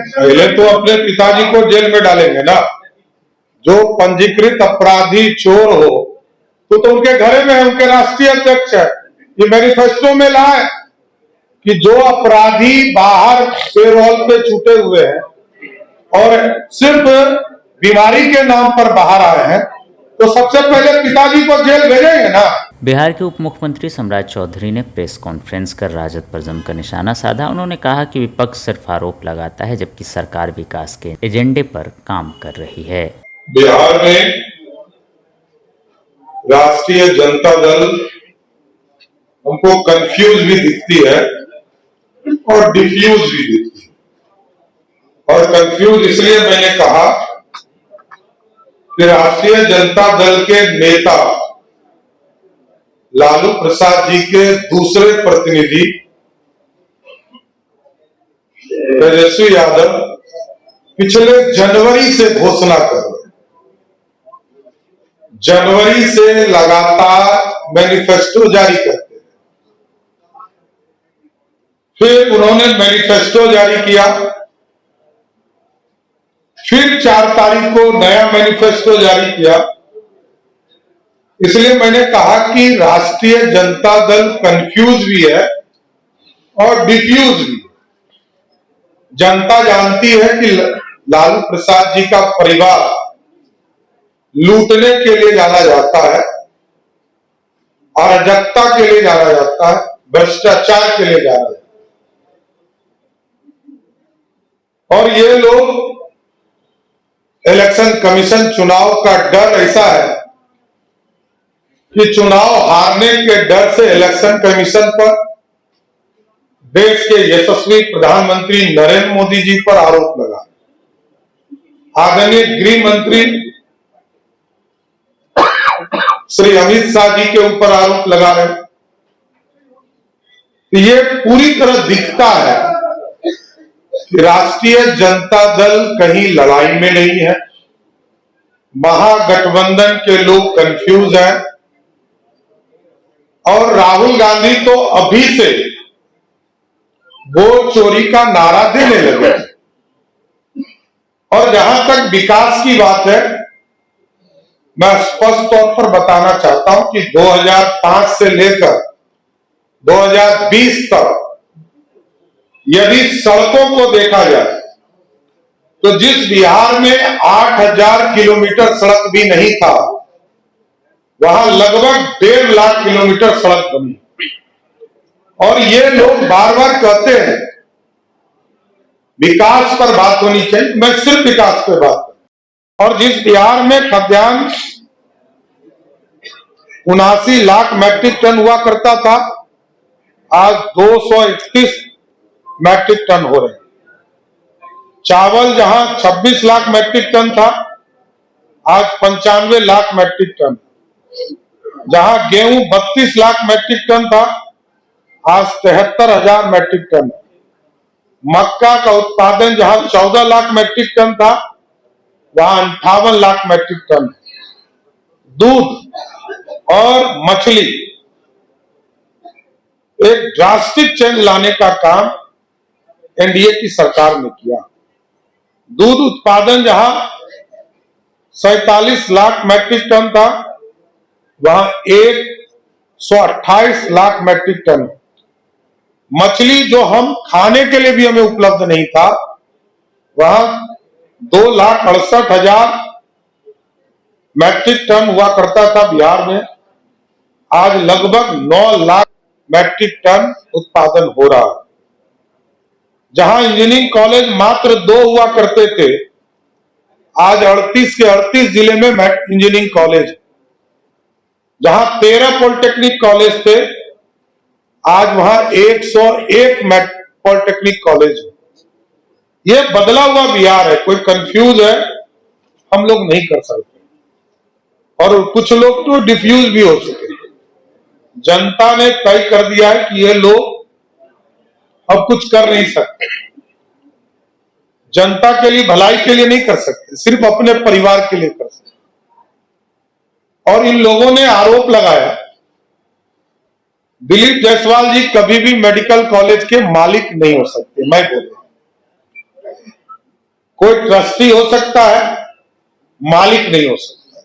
पहले तो अपने पिताजी को जेल में डालेंगे ना। जो पंजीकृत अपराधी चोर हो तो उनके घर में है, उनके राष्ट्रीय अध्यक्ष है। ये मैनिफेस्टो में लाए कि जो अपराधी बाहर पेरोल पे छूटे हुए हैं और सिर्फ बीमारी के नाम पर बाहर आए हैं तो सबसे पहले पिताजी को जेल भेजेंगे ना। बिहार के उप मुख्यमंत्री सम्राट चौधरी ने प्रेस कॉन्फ्रेंस कर राजद पर जमकर निशाना साधा। उन्होंने कहा कि विपक्ष सिर्फ आरोप लगाता है जबकि सरकार विकास के एजेंडे पर काम कर रही है। बिहार में राष्ट्रीय जनता दल हमको कंफ्यूज भी दिखती है और डिफ्यूज भी दिखती है। और कंफ्यूज इसलिए मैंने कहा कि राष्ट्रीय जनता दल के नेता लालू प्रसाद जी के दूसरे प्रतिनिधि तेजस्वी यादव पिछले जनवरी से घोषणा कर रहे हैं। जनवरी से लगातार मैनिफेस्टो जारी करते हैं। फिर उन्होंने मैनिफेस्टो जारी किया, फिर 4 तारीख को नया मैनिफेस्टो जारी किया। इसलिए मैंने कहा कि राष्ट्रीय जनता दल कंफ्यूज भी है और डिफ्यूज भी। जनता जानती है कि लालू प्रसाद जी का परिवार लूटने के लिए जाना जाता है, अराजकता के लिए जाना जाता है, भ्रष्टाचार के लिए जाना जाता है। और ये लोग इलेक्शन कमीशन चुनाव का डर ऐसा है कि चुनाव हारने के डर से इलेक्शन कमीशन पर, देश के यशस्वी प्रधानमंत्री नरेंद्र मोदी जी पर आरोप लगा, आदरणीय गृह मंत्री श्री अमित शाह जी के ऊपर आरोप लगा रहे। तो ये पूरी तरह दिखता है कि राष्ट्रीय जनता दल कहीं लड़ाई में नहीं है। महागठबंधन के लोग कंफ्यूज हैं और राहुल गांधी तो अभी से वोट चोरी का नारा देने लगे। और जहां तक विकास की बात है, मैं स्पष्ट तौर पर बताना चाहता हूं कि 2005 से लेकर 2020 तक यदि सड़कों को देखा जाए तो जिस बिहार में 8000 किलोमीटर सड़क भी नहीं था, वहां लगभग 1.5 लाख किलोमीटर सड़क बनी। और ये लोग बार बार कहते हैं विकास पर बात होनी चाहिए, मैं सिर्फ विकास पर बात करूं। और जिस बिहार में खाद्यान्न 79 लाख मैट्रिक टन हुआ करता था, आज 231 मैट्रिक टन हो रहे हैं। चावल जहां 26 लाख मैट्रिक टन था, आज 95 लाख मैट्रिक टन। जहां गेहूं 32 लाख मैट्रिक टन था, आज 73,000 मैट्रिक टन। मक्का का उत्पादन जहां 14 लाख मैट्रिक टन था, वहां 58 लाख मैट्रिक टन। दूध और मछली, एक ड्रास्टिक चेंज लाने का काम एनडीए की सरकार ने किया। दूध उत्पादन जहां 47 लाख मैट्रिक टन था, वहां 128 लाख मैट्रिक टन। मछली जो हम खाने के लिए भी हमें उपलब्ध नहीं था, वहां 2,68,000 मैट्रिक टन हुआ करता था बिहार में, आज लगभग 9 लाख मैट्रिक टन उत्पादन हो रहा है। जहां इंजीनियरिंग कॉलेज मात्र 2 हुआ करते थे, आज 38 के 38 जिले में इंजीनियरिंग कॉलेज। जहां 13 पॉलिटेक्निक कॉलेज थे, आज वहां 101 पॉलिटेक्निक कॉलेज। ये बदला हुआ बिहार है। कोई कंफ्यूज है, हम लोग नहीं कर सकते। और कुछ लोग तो डिफ्यूज भी हो चुके हैं। जनता ने तय कर दिया है कि ये लोग अब कुछ कर नहीं सकते, जनता के लिए, भलाई के लिए नहीं कर सकते, सिर्फ अपने परिवार के लिए कर सकते। और इन लोगों ने आरोप लगाया दिलीप जायसवाल जी कभी भी मेडिकल कॉलेज के मालिक नहीं हो सकते। मैं बोल रहा हूं, कोई ट्रस्टी हो सकता है, मालिक नहीं हो सकता।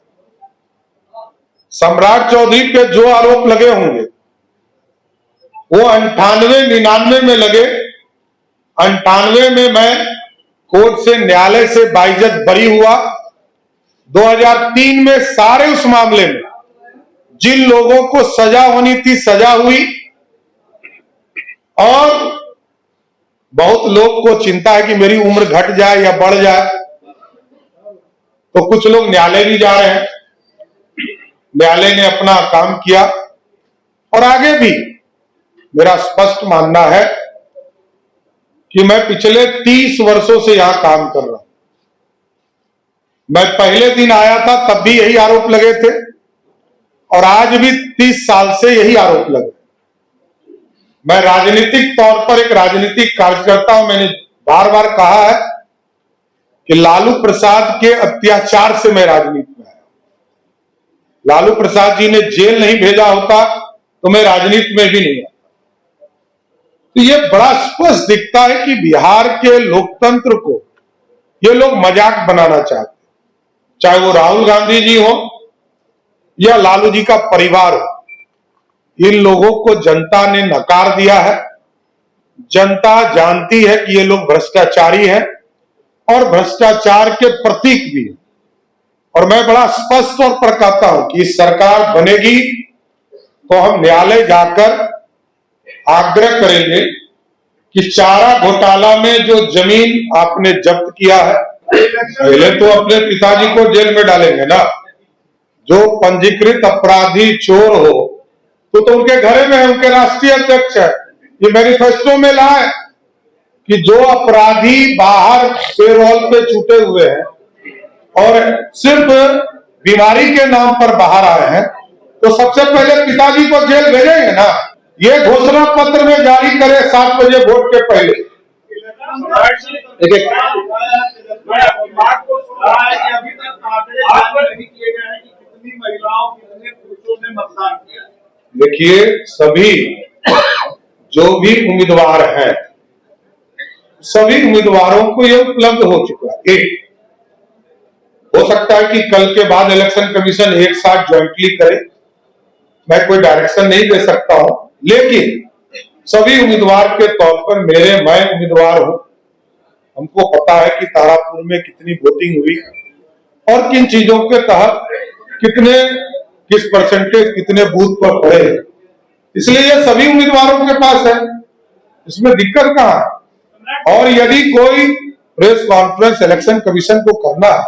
सम्राट चौधरी पे जो आरोप लगे होंगे वो 98-99 में लगे। 98 में मैं कोर्ट से, न्यायालय से बाइज्जत बरी हुआ। 2003 में सारे उस मामले में जिन लोगों को सजा होनी थी सजा हुई, और बहुत लोग को चिंता है कि मेरी उम्र घट जाए या बढ़ जाए, तो कुछ लोग न्यायालय भी जा रहे हैं। न्यायालय ने अपना काम किया और आगे भी मेरा स्पष्ट मानना है कि मैं पिछले 30 वर्षों से यहां काम कर रहा हूं। मैं पहले दिन आया था तब भी यही आरोप लगे थे और आज भी 30 साल से यही आरोप लगे। मैं राजनीतिक तौर पर एक राजनीतिक कार्यकर्ता हूं। मैंने बार बार कहा है कि लालू प्रसाद के अत्याचार से मैं राजनीति में आया। लालू प्रसाद जी ने जेल नहीं भेजा होता तो मैं राजनीति में भी नहीं आता। तो ये बड़ा स्पष्ट दिखता है कि बिहार के लोकतंत्र को ये लोग मजाक बनाना चाहते हैं, चाहे वो राहुल गांधी जी हो या लालू जी का परिवार हो। इन लोगों को जनता ने नकार दिया है। जनता जानती है कि ये लोग भ्रष्टाचारी हैं और भ्रष्टाचार के प्रतीक भी हैं। और मैं बड़ा स्पष्ट तौर पर कहता हूं कि सरकार बनेगी तो हम न्यायालय जाकर आग्रह करेंगे कि चारा घोटाला में जो जमीन आपने जब्त किया है, पहले तो अपने पिताजी को जेल में डालेंगे ना। जो पंजीकृत अपराधी चोर हो तो उनके घरे में है, उनके राष्ट्रीय अध्यक्ष है। ये मैनिफेस्टो में लाए कि जो अपराधी बाहर पेरोल पे छूटे हुए हैं और सिर्फ बीमारी के नाम पर बाहर आए हैं, तो सबसे पहले पिताजी को जेल भेजेंगे ना। ये घोषणा पत्र में जारी करे 7 बजे वोट के पहले। देखिए, सभी जो भी उम्मीदवार हैं, सभी उम्मीदवारों को यह उपलब्ध हो चुका है। एक हो सकता है कि कल के बाद इलेक्शन कमीशन एक साथ ज्वाइंटली करे, मैं कोई डायरेक्शन नहीं दे सकता हूं, लेकिन सभी उम्मीदवार के तौर पर मैं उम्मीदवार हूं। हमको पता है कि तारापुर में कितनी वोटिंग हुई और किन चीजों के तहत किस परसेंटेज कितने बूथ पर पड़े, इसलिए ये सभी उम्मीदवारों के पास है, इसमें दिक्कत कहां है। और यदि कोई प्रेस कॉन्फ्रेंस इलेक्शन कमीशन को करना है